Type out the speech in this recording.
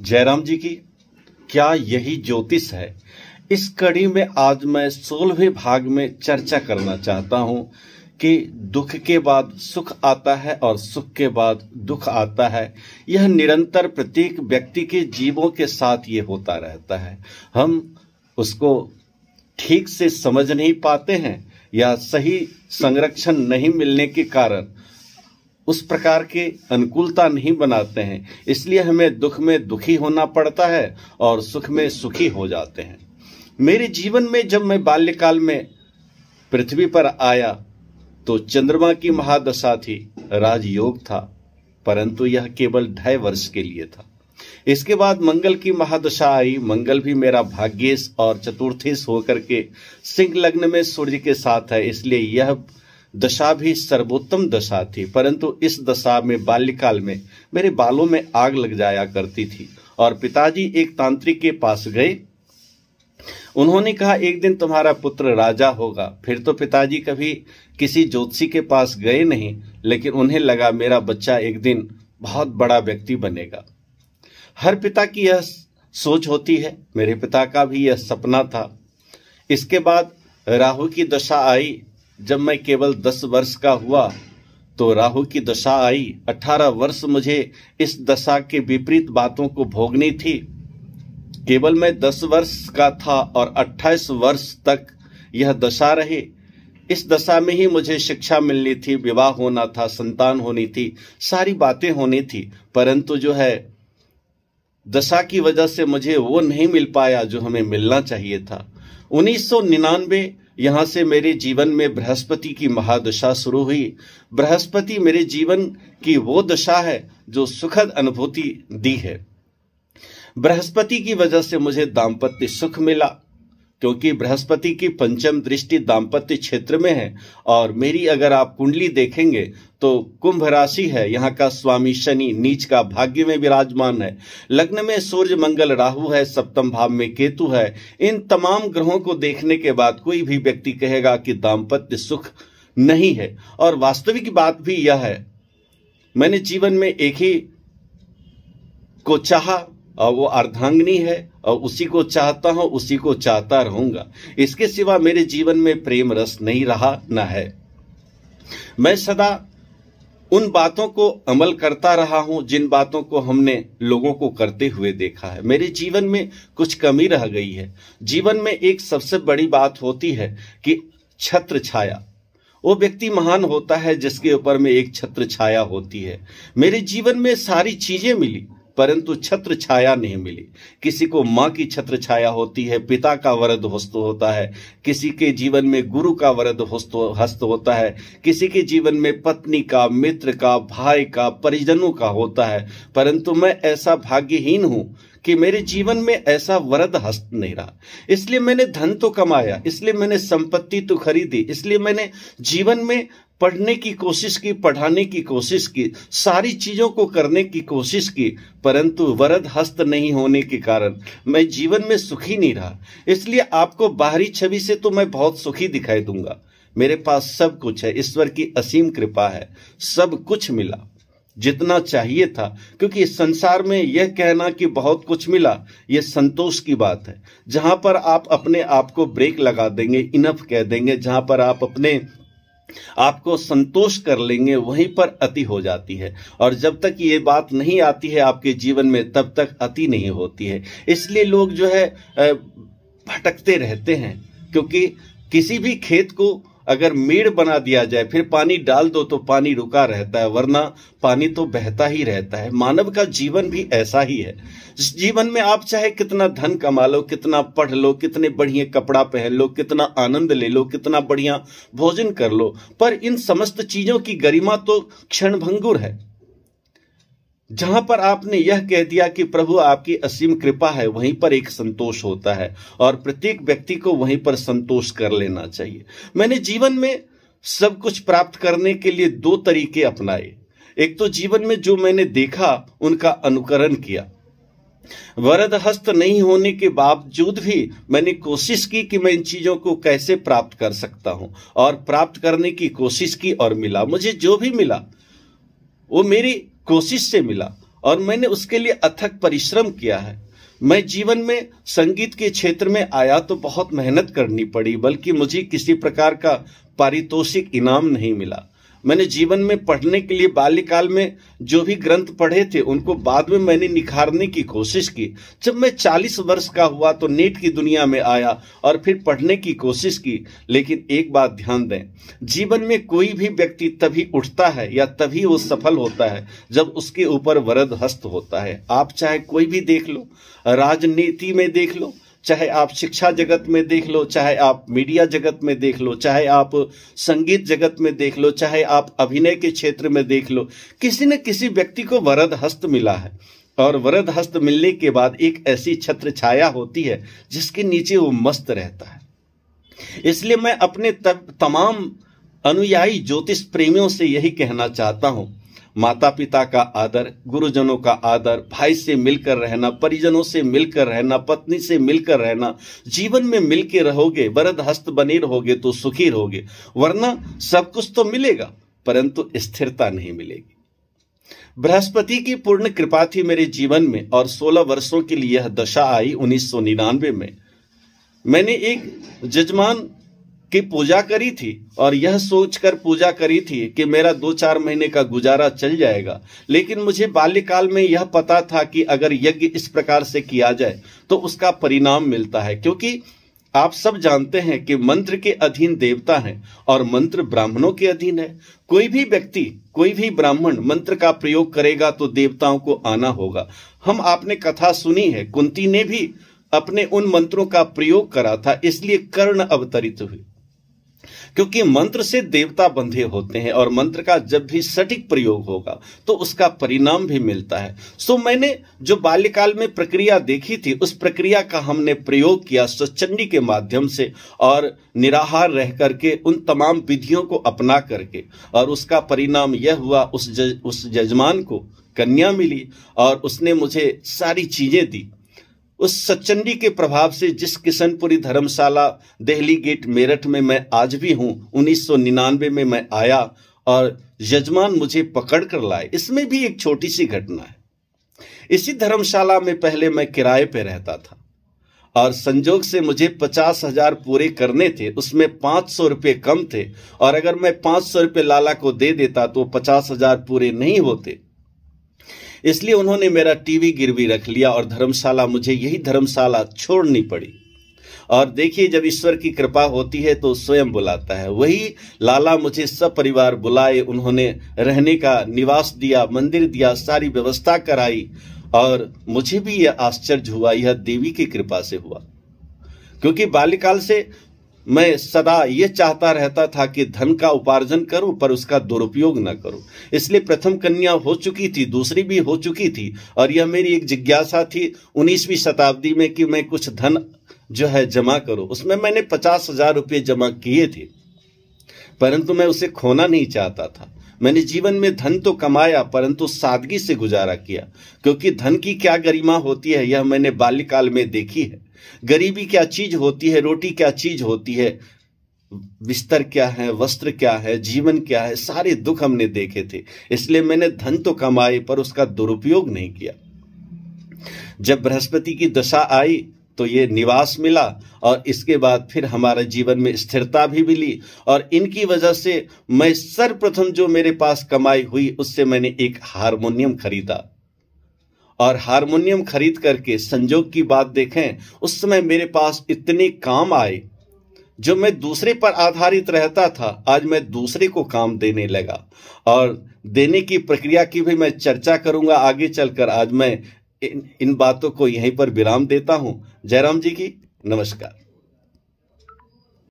जयराम जी की क्या यही ज्योतिष है। इस कड़ी में आज मैं 16वें भाग में चर्चा करना चाहता हूं कि दुख के बाद सुख आता है और सुख के बाद दुख आता है। यह निरंतर प्रत्येक व्यक्ति के जीवों के साथ ये होता रहता है। हम उसको ठीक से समझ नहीं पाते हैं या सही संरक्षण नहीं मिलने के कारण उस प्रकार के अनुकूलता नहीं बनाते हैं, इसलिए हमें दुख में दुखी होना पड़ता है और सुख में सुखी हो जाते हैं। मेरे जीवन में जब मैं बाल्यकाल में पृथ्वी पर आया तो चंद्रमा की महादशा थी, राजयोग था, परंतु यह केवल 2.5 वर्ष के लिए था। इसके बाद मंगल की महादशा आई। मंगल भी मेरा भाग्येश और चतुर्थेश होकर के सिंह लग्न में सूर्य के साथ है, इसलिए यह दशा भी सर्वोत्तम दशा थी। परंतु इस दशा में बाल्यकाल में मेरे बालों में आग लग जाया करती थी और पिताजी एक तांत्रिक के पास गए। उन्होंने कहा एक दिन तुम्हारा पुत्र राजा होगा। फिर तो पिताजी कभी किसी ज्योतिषी के पास गए नहीं, लेकिन उन्हें लगा मेरा बच्चा एक दिन बहुत बड़ा व्यक्ति बनेगा। हर पिता की यह सोच होती है, मेरे पिता का भी यह सपना था। इसके बाद राहु की दशा आई। जब मैं केवल 10 वर्ष का हुआ तो राहु की दशा आई। 18 वर्ष मुझे इस दशा के विपरीत बातों को भोगनी थी। केवल मैं 10 वर्ष का था और 28 वर्ष तक यह दशा रही। इस दशा में ही मुझे शिक्षा मिलनी थी, विवाह होना था, संतान होनी थी, सारी बातें होनी थी, परंतु जो है दशा की वजह से मुझे वो नहीं मिल पाया जो हमें मिलना चाहिए था। 1999 यहां से मेरे जीवन में बृहस्पति की महादशा शुरू हुई। बृहस्पति मेरे जीवन की वो दशा है जो सुखद अनुभूति दी है। बृहस्पति की वजह से मुझे दाम्पत्य सुख मिला, क्योंकि बृहस्पति की पंचम दृष्टि दाम्पत्य क्षेत्र में है। और मेरी अगर आप कुंडली देखेंगे तो कुंभ राशि है, यहाँ का स्वामी शनि नीच का भाग्य में विराजमान है। लग्न में सूर्य मंगल राहु है, सप्तम भाव में केतु है। इन तमाम ग्रहों को देखने के बाद कोई भी व्यक्ति कहेगा कि दाम्पत्य सुख नहीं है, और वास्तविक बात भी यह है। मैंने जीवन में एक ही को चाहा और वो अर्धांगिनी है और उसी को चाहता हूं, उसी को चाहता रहूंगा। इसके सिवा मेरे जीवन में प्रेम रस नहीं रहा न है। मैं सदा उन बातों को अमल करता रहा हूं जिन बातों को हमने लोगों को करते हुए देखा है। मेरे जीवन में कुछ कमी रह गई है। जीवन में एक सबसे बड़ी बात होती है कि छत्र छाया। वो व्यक्ति महान होता है जिसके ऊपर में एक छत्र छाया होती है। मेरे जीवन में सारी चीजें मिली परंतु छत्र छाया नहीं मिली। किसी को माँ की छत्र छाया होती है, पिता का वरद हस्त होता है, किसी के जीवन में गुरु का वरद हस्त होता है, किसी के जीवन में पत्नी का, मित्र का, भाई का, परिजनों का होता है। परंतु मैं ऐसा भाग्यहीन हूं कि मेरे जीवन में ऐसा वरद हस्त नहीं रहा। इसलिए मैंने धन तो कमाया, इसलिए मैंने संपत्ति तो खरीदी, इसलिए मैंने जीवन में पढ़ने की कोशिश की, पढ़ाने की कोशिश की, सारी चीजों को करने की कोशिश की, परंतु वरद हस्त नहीं होने के कारण मैं जीवन में सुखी नहीं रहा। इसलिए आपको बाहरी छवि से तो मैं बहुत सुखी दिखाई दूंगा। मेरे पास सब कुछ है, ईश्वर की असीम कृपा है, सब कुछ मिला जितना चाहिए था। क्योंकि इस संसार में यह कहना कि बहुत कुछ मिला, यह संतोष की बात है। जहां पर आप अपने आप को ब्रेक लगा देंगे, इनफ कह देंगे, जहां पर आप अपने आपको संतोष कर लेंगे, वहीं पर अति हो जाती है। और जब तक ये बात नहीं आती है आपके जीवन में, तब तक अति नहीं होती है। इसलिए लोग जो है भटकते रहते हैं, क्योंकि किसी भी खेत को अगर मेड़ बना दिया जाए, फिर पानी डाल दो तो पानी रुका रहता है, वरना पानी तो बहता ही रहता है। मानव का जीवन भी ऐसा ही है। इस जीवन में आप चाहे कितना धन कमा लो, कितना पढ़ लो, कितने बढ़िया कपड़ा पहन लो, कितना आनंद ले लो, कितना बढ़िया भोजन कर लो, पर इन समस्त चीजों की गरिमा तो क्षणभंगुर है। जहां पर आपने यह कह दिया कि प्रभु आपकी असीम कृपा है, वहीं पर एक संतोष होता है और प्रत्येक व्यक्ति को वहीं पर संतोष कर लेना चाहिए। मैंने जीवन में सब कुछ प्राप्त करने के लिए 2 तरीके अपनाए। एक तो जीवन में जो मैंने देखा उनका अनुकरण किया। वरद हस्त नहीं होने के बावजूद भी मैंने कोशिश की कि मैं इन चीजों को कैसे प्राप्त कर सकता हूं, और प्राप्त करने की कोशिश की और मिला। मुझे जो भी मिला वो मेरी कोशिश से मिला। और मैंने उसके लिए अथक परिश्रम किया है। मैं जीवन में संगीत के क्षेत्र में आया तो बहुत मेहनत करनी पड़ी, बल्कि मुझे किसी प्रकार का पारितोषिक इनाम नहीं मिला। मैंने जीवन में पढ़ने के लिए बाल्यकाल में जो भी ग्रंथ पढ़े थे उनको बाद में मैंने निखारने की कोशिश की। जब मैं 40 वर्ष का हुआ तो नेट की दुनिया में आया और फिर पढ़ने की कोशिश की। लेकिन एक बात ध्यान दें, जीवन में कोई भी व्यक्ति तभी उठता है या तभी वो सफल होता है जब उसके ऊपर वरद हस्त होता है। आप चाहे कोई भी देख लो, राजनीति में देख लो, चाहे आप शिक्षा जगत में देख लो, चाहे आप मीडिया जगत में देख लो, चाहे आप संगीत जगत में देख लो, चाहे आप अभिनय के क्षेत्र में देख लो, किसी न किसी व्यक्ति को वरद हस्त मिला है। और वरद हस्त मिलने के बाद एक ऐसी छत्र छाया होती है जिसके नीचे वो मस्त रहता है। इसलिए मैं अपने तमाम अनुयायी ज्योतिष प्रेमियों से यही कहना चाहता हूं, माता पिता का आदर, गुरुजनों का आदर, भाई से मिलकर रहना, परिजनों से मिलकर रहना, पत्नी से मिलकर रहना। जीवन में मिलके रहोगे, वरद हस्त बने रहोगे तो सुखी रहोगे, वरना सब कुछ तो मिलेगा परंतु स्थिरता नहीं मिलेगी। बृहस्पति की पूर्ण कृपा थी मेरे जीवन में और 16 वर्षों के लिए यह दशा आई। 1999 में मैंने एक जजमान की पूजा करी थी और यह सोचकर पूजा करी थी कि मेरा 2-4 महीने का गुजारा चल जाएगा। लेकिन मुझे बाल्यकाल में यह पता था कि अगर यज्ञ इस प्रकार से किया जाए तो उसका परिणाम मिलता है, क्योंकि आप सब जानते हैं कि मंत्र के अधीन देवता हैं और मंत्र ब्राह्मणों के अधीन है। कोई भी व्यक्ति, कोई भी ब्राह्मण मंत्र का प्रयोग करेगा तो देवताओं को आना होगा। हम आपने कथा सुनी है, कुंती ने भी अपने उन मंत्रों का प्रयोग करा था, इसलिए कर्ण अवतरित हुई, क्योंकि मंत्र से देवता बंधे होते हैं और मंत्र का जब भी सटीक प्रयोग होगा तो उसका परिणाम भी मिलता है। सो मैंने जो बाल्यकाल में प्रक्रिया देखी थी उस प्रक्रिया का हमने प्रयोग किया स्वचंडी के माध्यम से और निराहार रह करके उन तमाम विधियों को अपना करके, और उसका परिणाम यह हुआ, उस जजमान को कन्या मिली और उसने मुझे सारी चीजें दी। उस सच्चंडी के प्रभाव से जिस किशनपुरी धर्मशाला दिल्ली गेट मेरठ में मैं आज भी हूं, 1999 में मैं आया और यजमान मुझे पकड़ कर लाए। इसमें भी एक छोटी सी घटना है। इसी धर्मशाला में पहले मैं किराए पे रहता था और संजोग से मुझे 50,000 पूरे करने थे, उसमें 500 रुपये कम थे और अगर मैं 500 रुपये लाला को दे देता तो 50,000 पूरे नहीं होते। इसलिए उन्होंने मेरा टीवी गिरवी रख लिया और धर्मशाला, मुझे यही धर्मशाला छोड़नी पड़ी। और देखिए, जब ईश्वर की कृपा होती है तो स्वयं बुलाता है। वही लाला मुझे सब परिवार बुलाए, उन्होंने रहने का निवास दिया, मंदिर दिया, सारी व्यवस्था कराई और मुझे भी यह आश्चर्य हुआ, यह देवी की कृपा से हुआ। क्योंकि बाल्यकाल से मैं सदा ये चाहता रहता था कि धन का उपार्जन करूं पर उसका दुरुपयोग न करूं। इसलिए प्रथम कन्या हो चुकी थी, दूसरी भी हो चुकी थी और यह मेरी एक जिज्ञासा थी 19वीं शताब्दी में कि मैं कुछ धन जो है जमा करूं। उसमें मैंने 50,000 रुपये जमा किए थे, परंतु मैं उसे खोना नहीं चाहता था। मैंने जीवन में धन तो कमाया परंतु सादगी से गुजारा किया, क्योंकि धन की क्या गरिमा होती है यह मैंने बाल्यकाल में देखी है। गरीबी क्या चीज होती है, रोटी क्या चीज होती है, बिस्तर क्या है, वस्त्र क्या है, जीवन क्या है, सारे दुख हमने देखे थे। इसलिए मैंने धन तो कमाए पर उसका दुरुपयोग नहीं किया। जब बृहस्पति की दशा आई तो ये निवास मिला और इसके बाद फिर हमारे जीवन में स्थिरता भी मिली और इनकी वजह से मैं सर्वप्रथम जो मेरे पास कमाई हुई उससे मैंने एक हारमोनियम खरीदा और हारमोनियम खरीद करके संजोग की बात देखें, उस समय मेरे पास इतने काम आए जो मैं दूसरे पर आधारित रहता था, आज मैं दूसरे को काम देने लगा और देने की प्रक्रिया की भी मैं चर्चा करूंगा आगे चलकर। आज मैं इन बातों को यहीं पर विराम देता हूं। जयराम जी की नमस्कार।